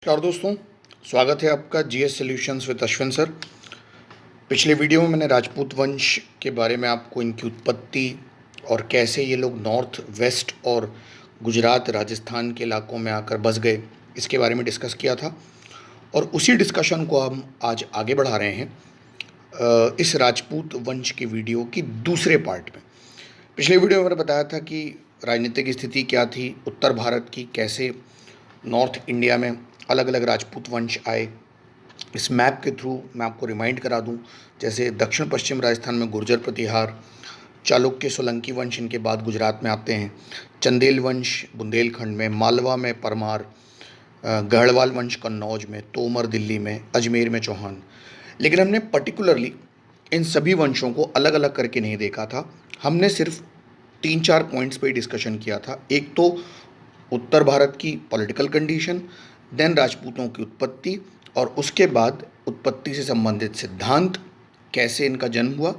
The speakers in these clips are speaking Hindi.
नमस्कार दोस्तों, स्वागत है आपका GS solutions with Ashwin sir. पिछले वीडियो में मैंने राजपूत वंश के बारे में आपको इनकी उत्पत्ति और कैसे ये लोग नॉर्थ वेस्ट और गुजरात राजस्थान के इलाकों में आकर बस गए, इसके बारे में डिस्कस किया था। और उसी डिस्कशन को हम आज आगे बढ़ा रहे हैं इस राजपूत वंश के वीडियो की दूसरे पार्ट में। पिछले वीडियो में मैंने बताया था कि राजनीतिक स्थिति क्या थी उत्तर भारत की, कैसे नॉर्थ इंडिया में अलग अलग राजपूत वंश आए। इस मैप के थ्रू मैं आपको रिमाइंड करा दूं, जैसे दक्षिण पश्चिम राजस्थान में गुर्जर प्रतिहार, चालुक्य सोलंकी वंश इनके बाद गुजरात में आते हैं, चंदेल वंश बुंदेलखंड में, मालवा में परमार, गढ़वाल वंश कन्नौज में, तोमर दिल्ली में, अजमेर में चौहान। लेकिन हमने पर्टिकुलरली इन सभी वंशों को अलग अलग करके नहीं देखा था। हमने सिर्फ 3-4 पॉइंट्स पे डिस्कशन किया था। एक तो उत्तर भारत की पॉलिटिकल कंडीशन, देन राजपूतों की उत्पत्ति, और उसके बाद उत्पत्ति से संबंधित सिद्धांत, कैसे इनका जन्म हुआ,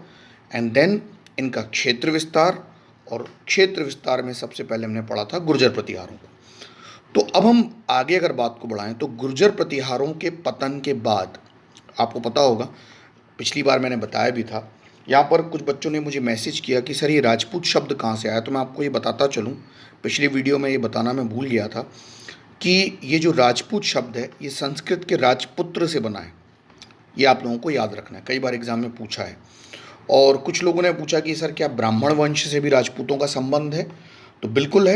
एंड देन इनका क्षेत्र विस्तार। और क्षेत्र विस्तार में सबसे पहले हमने पढ़ा था गुर्जर प्रतिहारों को। तो अब हम आगे अगर बात को बढ़ाएं तो गुर्जर प्रतिहारों के पतन के बाद आपको पता होगा, पिछली बार मैंने बताया भी था, यहाँ पर कुछ बच्चों ने मुझे मैसेज किया कि सर ये राजपूत शब्द कहाँ से आया। तो मैं आपको ये बताता चलूँ, पिछली वीडियो में ये बताना मैं भूल गया था कि ये जो राजपूत शब्द है ये संस्कृत के राजपुत्र से बना है। ये आप लोगों को याद रखना है, कई बार एग्जाम में पूछा है। और कुछ लोगों ने पूछा कि सर क्या ब्राह्मण वंश से भी राजपूतों का संबंध है? तो बिल्कुल है।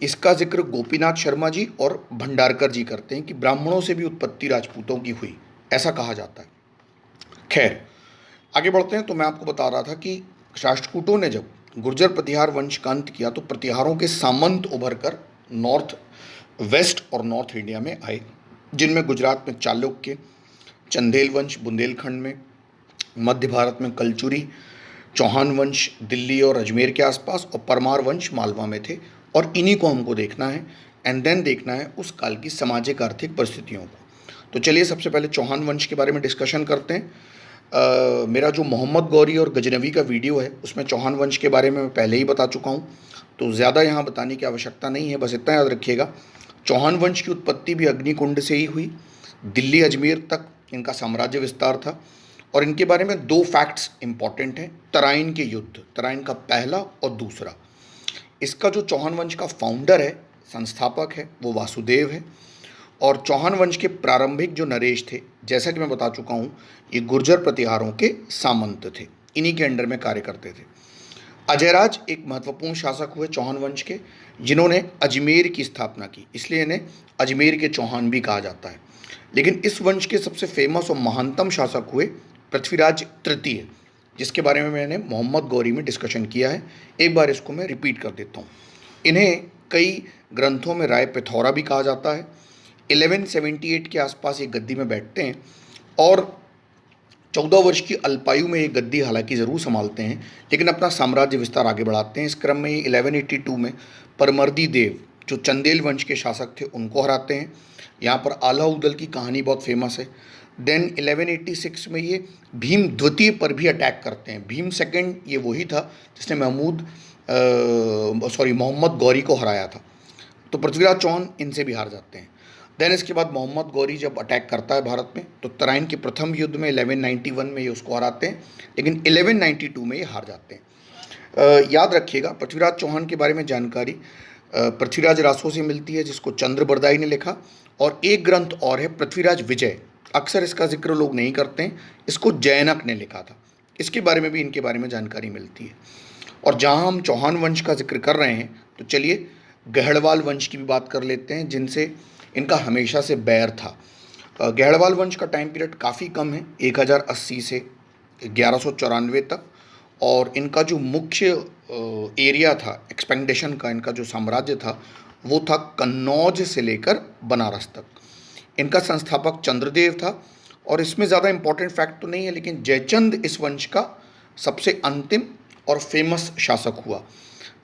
इसका जिक्र गोपीनाथ शर्मा जी और भंडारकर जी करते हैं कि ब्राह्मणों से भी उत्पत्ति राजपूतों की हुई, ऐसा कहा जाता है। खैर आगे बढ़ते हैं। तो मैं आपको बता रहा था कि राष्ट्रकूटों ने जब गुर्जर प्रतिहार वंश का अंत किया तो प्रतिहारों के सामंत उभर कर नॉर्थ वेस्ट और नॉर्थ इंडिया में आए, जिनमें गुजरात में चालुक्य, चंदेल वंश बुंदेलखंड में, मध्य भारत में कलचुरी, चौहान वंश दिल्ली और अजमेर के आसपास, और परमार वंश मालवा में थे। और इन्हीं को हमको देखना है, एंड देन देखना है उस काल की सामाजिक आर्थिक परिस्थितियों को। तो चलिए सबसे पहले चौहान वंश के बारे में डिस्कशन करते हैं। मेरा जो मोहम्मद गौरी और गजनवी का वीडियो है उसमें चौहान वंश के बारे में मैं पहले ही बता चुका हूँ, तो ज़्यादा यहाँ बताने की आवश्यकता नहीं है। बस इतना याद रखिएगा, चौहान वंश की उत्पत्ति भी अग्निकुंड से ही हुई। दिल्ली अजमेर तक इनका साम्राज्य विस्तार था। और इनके बारे में 2 फैक्ट्स इंपॉर्टेंट हैं। तराइन के युद्ध, तराइन का पहला और दूसरा। इसका जो चौहान वंश का फाउंडर है, संस्थापक है, वो वासुदेव है। और चौहान वंश के प्रारंभिक जो नरेश थे, जैसा कि मैं बता चुका हूँ, ये गुर्जर प्रतिहारों के सामंत थे, इन्हीं के अंडर में कार्य करते थे। अजयराज एक महत्वपूर्ण शासक हुए चौहान वंश के, जिन्होंने अजमेर की स्थापना की, इसलिए इन्हें अजमेर के चौहान भी कहा जाता है। लेकिन इस वंश के सबसे फेमस और महानतम शासक हुए पृथ्वीराज तृतीय, जिसके बारे में मैंने मोहम्मद गौरी में डिस्कशन किया है। एक बार इसको मैं रिपीट कर देता हूँ। इन्हें कई ग्रंथों में राय पिथौरा भी कहा जाता है। 1178 के आसपास ये गद्दी में बैठते हैं और 14 वर्ष की अल्पायु में ये गद्दी हालांकि ज़रूर संभालते हैं, लेकिन अपना साम्राज्य विस्तार आगे बढ़ाते हैं। इस क्रम में ये 1182 में परमर्दी देव, जो चंदेल वंश के शासक थे, उनको हराते हैं। यहाँ पर आला उदल की कहानी बहुत फेमस है। देन 1186 में ये भीम द्वितीय पर भी अटैक करते हैं। भीम सेकंड ये वही था जिसने मोहम्मद गौरी को हराया था। तो पृथ्वीराज चौहान इनसे भी हार जाते हैं। देन इसके बाद मोहम्मद गौरी जब अटैक करता है भारत में, तो तराइन के प्रथम युद्ध में 1191 में ये उसको हराते हैं, लेकिन 1192 में ये हार जाते हैं। याद रखिएगा, पृथ्वीराज चौहान के बारे में जानकारी पृथ्वीराज रासो से मिलती है, जिसको चंद्र बरदाई ने लिखा। और एक ग्रंथ और है पृथ्वीराज विजय, अक्सर इसका जिक्र लोग नहीं करते हैं, इसको जैनक ने लिखा था। इसके बारे में भी इनके बारे में जानकारी मिलती है। और जहाँ हम चौहान वंश का जिक्र कर रहे हैं, तो चलिए गहड़वाल वंश की भी बात कर लेते हैं, जिनसे इनका हमेशा से बैर था। गहड़वाल वंश का टाइम पीरियड काफ़ी कम है, 1080 से 1194 तक। और इनका जो मुख्य एरिया था एक्सपेंडेशन का, इनका जो साम्राज्य था वो था कन्नौज से लेकर बनारस तक। इनका संस्थापक चंद्रदेव था। और इसमें ज़्यादा इंपॉर्टेंट फैक्ट तो नहीं है, लेकिन जयचंद इस वंश का सबसे अंतिम और फेमस शासक हुआ।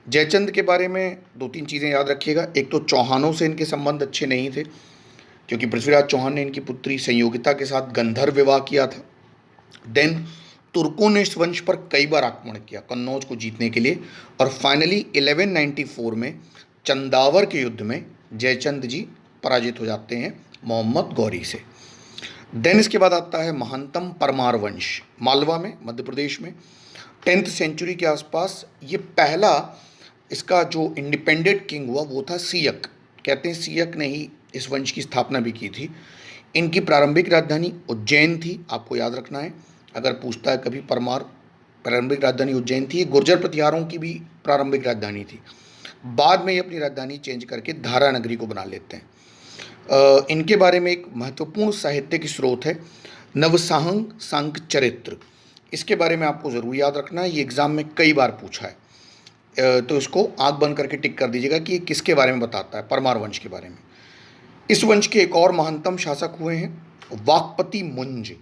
जयचंद के बारे में 2-3 चीज़ें याद रखिएगा। एक तो चौहानों से इनके संबंध अच्छे नहीं थे, क्योंकि पृथ्वीराज चौहान ने इनकी पुत्री संयोगिता के साथ गंधर्व विवाह किया था। देन तुर्कों ने इस वंश पर कई बार आक्रमण किया कन्नौज को जीतने के लिए। और फाइनली 1194 में चंदावर के युद्ध में जयचंद जी पराजित हो जाते हैं मोहम्मद गौरी से। देन इसके बाद आता है महानतम परमार वंश, मालवा में, मध्य प्रदेश में, 10th सेंचुरी के आसपास। ये पहला इसका जो इंडिपेंडेंट किंग हुआ वो था सियक। कहते हैं सियक ने ही इस वंश की स्थापना भी की थी। इनकी प्रारंभिक राजधानी उज्जैन थी, आपको याद रखना है अगर पूछता है कभी परमार। प्रारंभिक राजधानी उज्जैन थी। गुर्जर प्रतिहारों की भी प्रारंभिक राजधानी थी। बाद में ये अपनी राजधानी चेंज करके धारा नगरी को बना लेते हैं। इनके बारे में एक महत्वपूर्ण साहित्यिक स्रोत है नवसाहंग सांक चरित्र। इसके बारे में आपको ज़रूर याद रखना है, ये एग्ज़ाम में कई बार पूछा है। तो इसको आंख बंद करके टिक कर दीजिएगा कि ये किसके बारे में बताता है, परमार वंश के बारे में। इस वंश के एक और महानतम शासक हुए हैं वाकपति मुंज।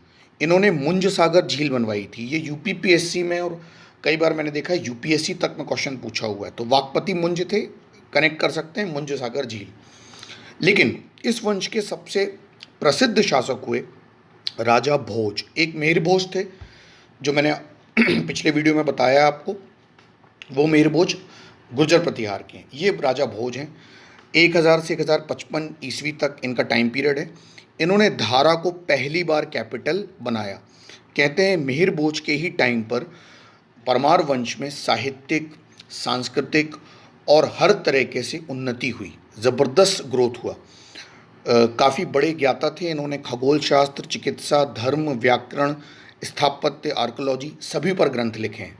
इन्होंने मुंज सागर झील बनवाई थी। ये यूपीपीएससी में और कई बार मैंने देखा है यूपीएससी तक में क्वेश्चन पूछा हुआ है। तो वाकपति मुंज थे, कनेक्ट कर सकते हैं मुंज सागर झील। लेकिन इस वंश के सबसे प्रसिद्ध शासक हुए राजा भोज। एक मेहर भोज थे जो मैंने पिछले वीडियो में बताया आपको, वो मेहर भोज गुर्जर प्रतिहार के हैं। ये राजा भोज हैं। 1000 से 1055 ईस्वी तक इनका टाइम पीरियड है। इन्होंने धारा को पहली बार कैपिटल बनाया। कहते हैं मेहर भोज के ही टाइम पर परमार वंश में साहित्यिक, सांस्कृतिक और हर तरीके से उन्नति हुई, ज़बरदस्त ग्रोथ हुआ। काफ़ी बड़े ज्ञाता थे। इन्होंने खगोल शास्त्र, चिकित्सा, धर्म, व्याकरण, स्थापत्य, आर्कोलॉजी सभी पर ग्रंथ लिखे हैं।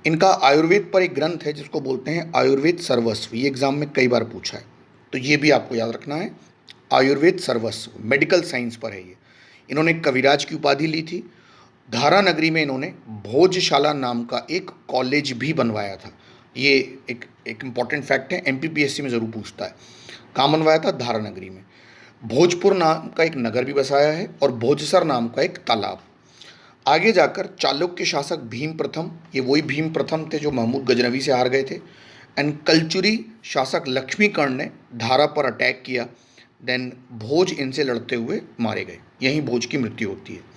इनका आयुर्वेद पर एक ग्रंथ है जिसको बोलते हैं आयुर्वेद सर्वस्व। ये एग्जाम में कई बार पूछा है, तो ये भी आपको याद रखना है। आयुर्वेद सर्वस्व मेडिकल साइंस पर है ये। इन्होंने कविराज की उपाधि ली थी। धारा नगरी में इन्होंने भोजशाला नाम का एक कॉलेज भी बनवाया था। ये एक इम्पॉर्टेंट फैक्ट है, एमपीपीएससी में ज़रूर पूछता है। कहाँ बनवाया था? धारा नगरी में। भोजपुर नाम का एक नगर भी बसाया है और भोजसर नाम का एक तालाब। आगे जाकर चालुक्य शासक भीम प्रथम, ये वही भीम प्रथम थे जो महमूद गजनवी से हार गए थे। एंड कलचुरी शासक लक्ष्मीकर्ण ने धारा पर अटैक किया। देन भोज इनसे लड़ते हुए मारे गए। यहीं भोज की मृत्यु होती है।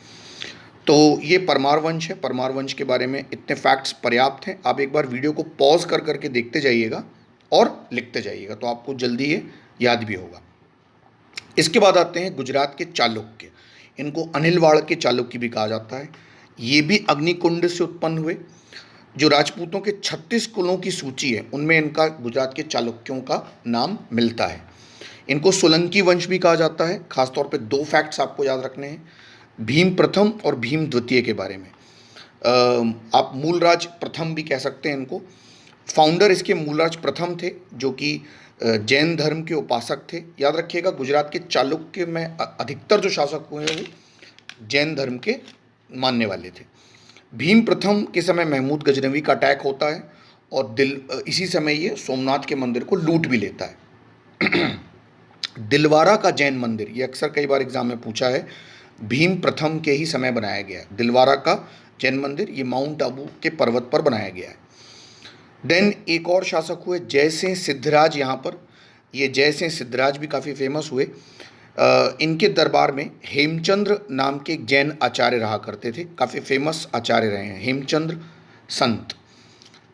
तो ये परमार वंश है। परमार वंश के बारे में इतने फैक्ट्स पर्याप्त हैं। आप एक बार वीडियो को पॉज कर करके देखते जाइएगा और लिखते जाइएगा, तो आपको जल्दी ये याद भी होगा। इसके बाद आते हैं गुजरात के चालुक्य। इनको अनिलवाड़ के चालुक्य भी कहा जाता है। ये भी अग्निकुंड से उत्पन्न हुए। जो राजपूतों के 36 कुलों की सूची है उनमें इनका, गुजरात के चालुक्यों का नाम मिलता है। इनको सोलंकी वंश भी कहा जाता है। खासतौर पे 2 फैक्ट्स आपको याद रखने हैं, भीम प्रथम और भीम द्वितीय के बारे में। आप मूलराज प्रथम भी कह सकते हैं इनको। फाउंडर इसके मूलराज प्रथम थे जो कि जैन धर्म के उपासक थे। याद रखिएगा गुजरात के चालुक्य में अधिकतर जो शासक हुए हैं वो जैन धर्म के मानने वाले थे। भीम प्रथम के समय महमूद गजनवी का अटैक होता है और इसी समय ये सोमनाथ के मंदिर को लूट भी लेता है। दिलवारा का जैन मंदिर, ये अक्सर कई बार एग्जाम में पूछा है, भीम प्रथम के ही समय बनाया गया है। दिलवारा का जैन मंदिर ये माउंट आबू के पर्वत पर बनाया गया है। देन एक और शासक हुए जयसिंह सिद्धराज। यहाँ पर ये जयसिंह सिद्धराज भी काफ़ी फेमस हुए। इनके दरबार में हेमचंद्र नाम के एक जैन आचार्य रहा करते थे। काफ़ी फेमस आचार्य रहे हैं हेमचंद्र संत।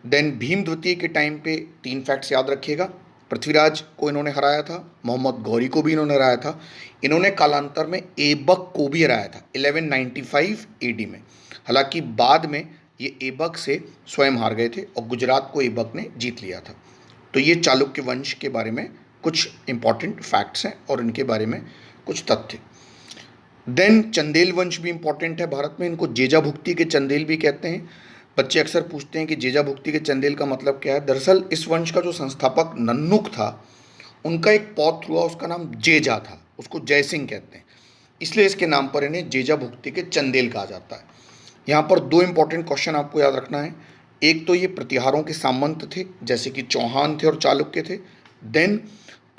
देन भीम द्वितीय के टाइम पे 3 फैक्ट्स याद रखिएगा। पृथ्वीराज को इन्होंने हराया था, मोहम्मद गौरी को भी इन्होंने हराया था। इन्होंने कालांतर में ऐबक को भी हराया था 1195 एडी में। हालांकि बाद में ये ऐबक से स्वयं हार गए थे और गुजरात को ऐबक ने जीत लिया था। तो ये चालुक्य वंश के बारे में कुछ इंपॉर्टेंट फैक्ट्स हैं और इनके बारे में कुछ तथ्य। देन चंदेल वंश भी इंपॉर्टेंट है भारत में। इनको जेजा भुक्ति के चंदेल भी कहते हैं। बच्चे अक्सर पूछते हैं कि जेजा भुक्ति के चंदेल का मतलब क्या है। दरअसल इस वंश का जो संस्थापक नन्नुक था उनका एक पौत्र हुआ, उसका नाम जेजा था, उसको जयसिंह कहते हैं, इसलिए इसके नाम पर इन्हें जेजा भुक्ति के चंदेल कहा जाता है। यहाँ पर 2 इंपॉर्टेंट क्वेश्चन आपको याद रखना है। एक तो ये प्रतिहारों के सामंत थे जैसे कि चौहान थे और चालुक्य थे। देन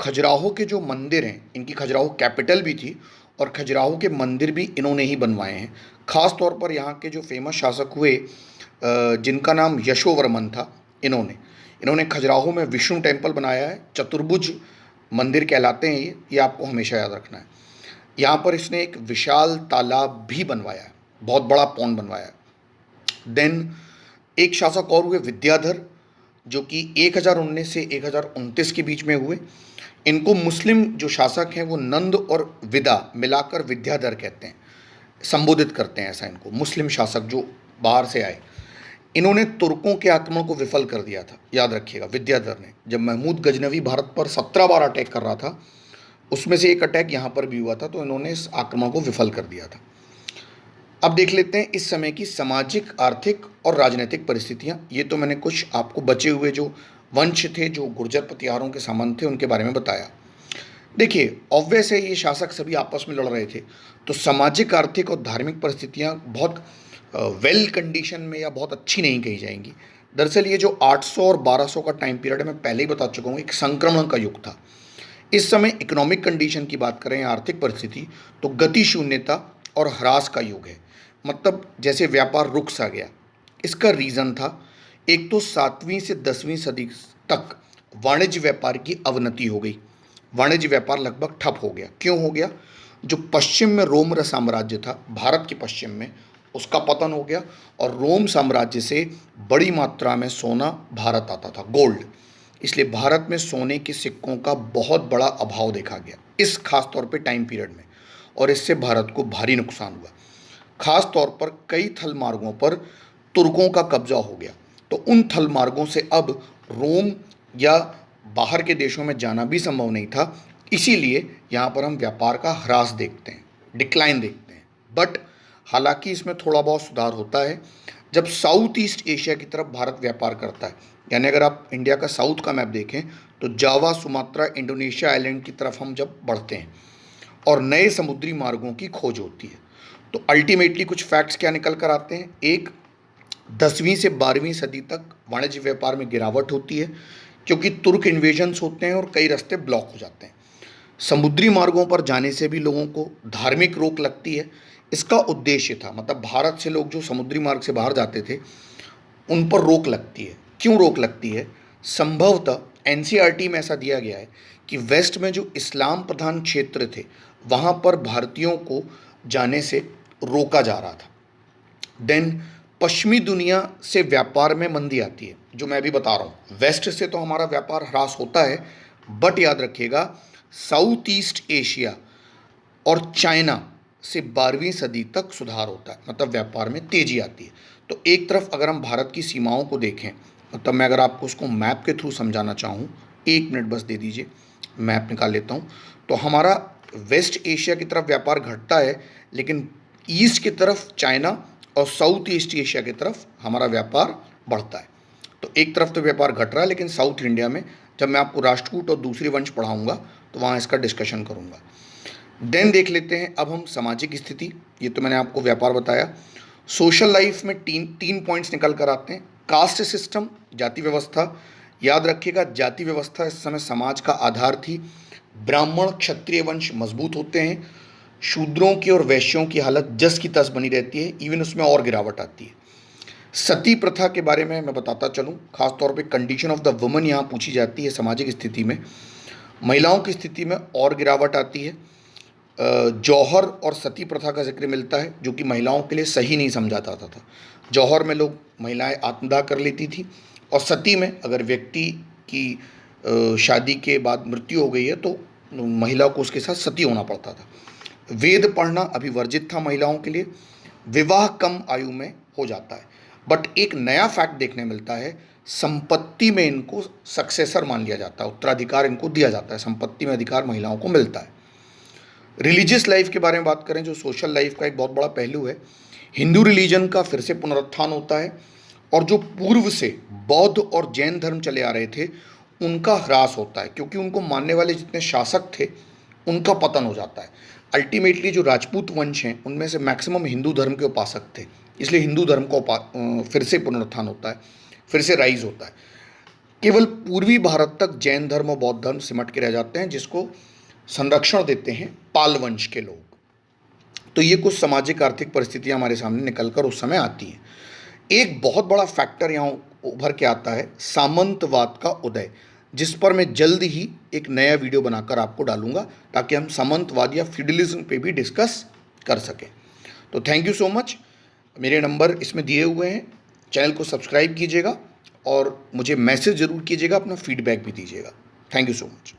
खजुराहो के जो मंदिर हैं, इनकी खजुराहो कैपिटल भी थी और खजुराहो के मंदिर भी इन्होंने ही बनवाए हैं। खास तौर पर यहाँ के जो फेमस शासक हुए जिनका नाम यशोवर्मन था, इन्होंने खजुराहो में विष्णु टेम्पल बनाया है। चतुर्भुज मंदिर कहलाते हैं ये आपको हमेशा याद रखना है। यहाँ पर इसने एक विशाल तालाब भी बनवाया है, बहुत बड़ा पॉन्ड बनवाया है। देन एक शासक और हुए विद्याधर जो कि 1019 से 1029 के बीच में हुए। इनको मुस्लिम जो शासक हैं वो नंद और विदा मिलाकर विद्याधर कहते हैं, संबोधित करते हैं ऐसा इनको, मुस्लिम शासक जो बाहर से आए। इन्होंने तुर्कों के आक्रमण को विफल कर दिया था, याद रखिएगा, विद्याधर ने। जब महमूद गजनवी भारत पर 17 बार अटैक कर रहा था, उसमें से एक अटैक यहाँ पर भी हुआ था, तो इन्होंने इस आक्रमण को विफल कर दिया था। अब देख लेते हैं इस समय की सामाजिक, आर्थिक और राजनीतिक परिस्थितियाँ। ये तो मैंने कुछ आपको बचे हुए जो वंश थे, जो गुर्जर प्रतिहारों के सामंत थे, उनके बारे में बताया। देखिए, ऑब्वियस है ये शासक सभी आपस में लड़ रहे थे, तो सामाजिक, आर्थिक और धार्मिक परिस्थितियाँ बहुत वेल कंडीशन में या बहुत अच्छी नहीं कही जाएंगी। दरअसल ये जो 800 और 1200 का टाइम पीरियड है, मैं पहले ही बता चुका हूँ, एक संक्रमण का युग था। इस समय इकोनॉमिक कंडीशन की बात करें, आर्थिक परिस्थिति, तो गति शून्यता और ह्रास का युग है। मतलब जैसे व्यापार रुक सा गया। इसका रीज़न था, एक तो 7वीं से 10वीं सदी तक वाणिज्य व्यापार की अवनति हो गई। वाणिज्य व्यापार लगभग ठप हो गया। क्यों हो गया? जो पश्चिम में रोम साम्राज्य था, भारत के पश्चिम में, उसका पतन हो गया और रोम साम्राज्य से बड़ी मात्रा में सोना भारत आता था, गोल्ड। इसलिए भारत में सोने के सिक्कों का बहुत बड़ा अभाव देखा गया इस खास तौर पे टाइम पीरियड में, और इससे भारत को भारी नुकसान हुआ। खास तौर पर कई थल मार्गों पर तुर्कों का कब्जा हो गया, तो उन थल मार्गों से अब रोम या बाहर के देशों में जाना भी संभव नहीं था। इसीलिए यहाँ पर हम व्यापार का ह्रास देखते हैं, डिक्लाइन देखते हैं। बट हालांकि इसमें थोड़ा बहुत सुधार होता है जब साउथ ईस्ट एशिया की तरफ भारत व्यापार करता है। यानी अगर आप इंडिया का साउथ का मैप देखें तो जावा, सुमात्रा, इंडोनेशिया आइलैंड की तरफ हम जब बढ़ते हैं और नए समुद्री मार्गों की खोज होती है, तो अल्टीमेटली कुछ फैक्ट्स क्या निकल कर आते हैं। एक, 10वीं से 12वीं सदी तक वाणिज्य व्यापार में गिरावट होती है, क्योंकि तुर्क इन्वेजन्स होते हैं और कई रास्ते ब्लॉक हो जाते हैं। समुद्री मार्गों पर जाने से भी लोगों को धार्मिक रोक लगती है। इसका उद्देश्य था, मतलब भारत से लोग जो समुद्री मार्ग से बाहर जाते थे उन पर रोक लगती है। क्यों रोक लगती है? संभवतः एनसीईआरटी में ऐसा दिया गया है कि वेस्ट में जो इस्लाम प्रधान क्षेत्र थे वहाँ पर भारतीयों को जाने से रोका जा रहा था। देन पश्चिमी दुनिया से व्यापार में मंदी आती है, जो मैं अभी बता रहा हूँ। वेस्ट से तो हमारा व्यापार ह्रास होता है, बट याद रखिएगा साउथ ईस्ट एशिया और चाइना से 12वीं सदी तक सुधार होता है, मतलब व्यापार में तेजी आती है। तो एक तरफ अगर हम भारत की सीमाओं को देखें, मतलब मैं अगर आपको उसको मैप के थ्रू समझाना चाहूँ, 1 मिनट बस दे दीजिए, मैप निकाल लेता हूँ। तो हमारा वेस्ट एशिया की तरफ व्यापार घटता है, लेकिन ईस्ट की तरफ चाइना और साउथ ईस्ट एशिया की तरफ हमारा व्यापार बढ़ता है। तो एक तरफ तो व्यापार घट रहा है, लेकिन साउथ इंडिया में जब मैं आपको राष्ट्रकूट और दूसरी वंश पढ़ाऊँगा तो वहाँ इसका डिस्कशन करूँगा। देन देख लेते हैं अब हम सामाजिक स्थिति। ये तो मैंने आपको व्यापार बताया। सोशल लाइफ में तीन पॉइंट्स निकल कर आते हैं। कास्ट सिस्टम, जाति व्यवस्था। याद रखिएगा, जाति व्यवस्था इस समय समाज का आधार थी। ब्राह्मण क्षत्रिय वंश मजबूत होते हैं, शूद्रों की और वैश्यों की हालत जस की तस बनी रहती है, इवन उसमें और गिरावट आती है। सती प्रथा के बारे में मैं बताता चलूँ, खासतौर पे कंडीशन ऑफ द वुमन यहाँ पूछी जाती है सामाजिक स्थिति में। महिलाओं की स्थिति में और गिरावट आती है। जौहर और सती प्रथा का जिक्र मिलता है, जो कि महिलाओं के लिए सही नहीं समझा जाता था। जौहर में लोग महिलाएं आत्मदाह कर लेती थी, और सती में अगर व्यक्ति की शादी के बाद मृत्यु हो गई है तो महिला को उसके साथ सती होना पड़ता था। वेद पढ़ना अभी वर्जित था महिलाओं के लिए। विवाह कम आयु में हो जाता है। बट एक नया फैक्ट देखने मिलता है, संपत्ति में इनको सक्सेसर मान लिया जाता है, उत्तराधिकार इनको दिया जाता है, संपत्ति में अधिकार महिलाओं को मिलता है। रिलीजियस लाइफ के बारे में बात करें, जो सोशल लाइफ का एक बहुत बड़ा पहलू है, हिंदू रिलीजन का फिर से पुनरुत्थान होता है, और जो पूर्व से बौद्ध और जैन धर्म चले आ रहे थे उनका ह्रास होता है, क्योंकि उनको मानने वाले जितने शासक थे उनका पतन हो जाता है। अल्टीमेटली जो राजपूत वंश हैं उनमें से मैक्सिमम हिंदू धर्म के उपासक थे, इसलिए हिंदू धर्म का फिर से पुनरुत्थान होता है, फिर से राइज होता है। केवल पूर्वी भारत तक जैन धर्म और बौद्ध धर्म सिमट के रह जाते हैं, जिसको संरक्षण देते हैं पाल वंश के लोग। तो ये कुछ सामाजिक आर्थिक परिस्थितियां हमारे सामने निकलकर उस समय आती हैं। एक बहुत बड़ा फैक्टर यहाँ उभर के आता है, सामंतवाद का उदय, जिस पर मैं जल्द ही एक नया वीडियो बनाकर आपको डालूंगा, ताकि हम सामंतवाद या फ्यूडलिज्म पे भी डिस्कस कर सकें। तो थैंक यू सो मच। मेरे नंबर इसमें दिए हुए हैं, चैनल को सब्सक्राइब कीजिएगा और मुझे मैसेज ज़रूर कीजिएगा, अपना फीडबैक भी दीजिएगा। Thank you so much.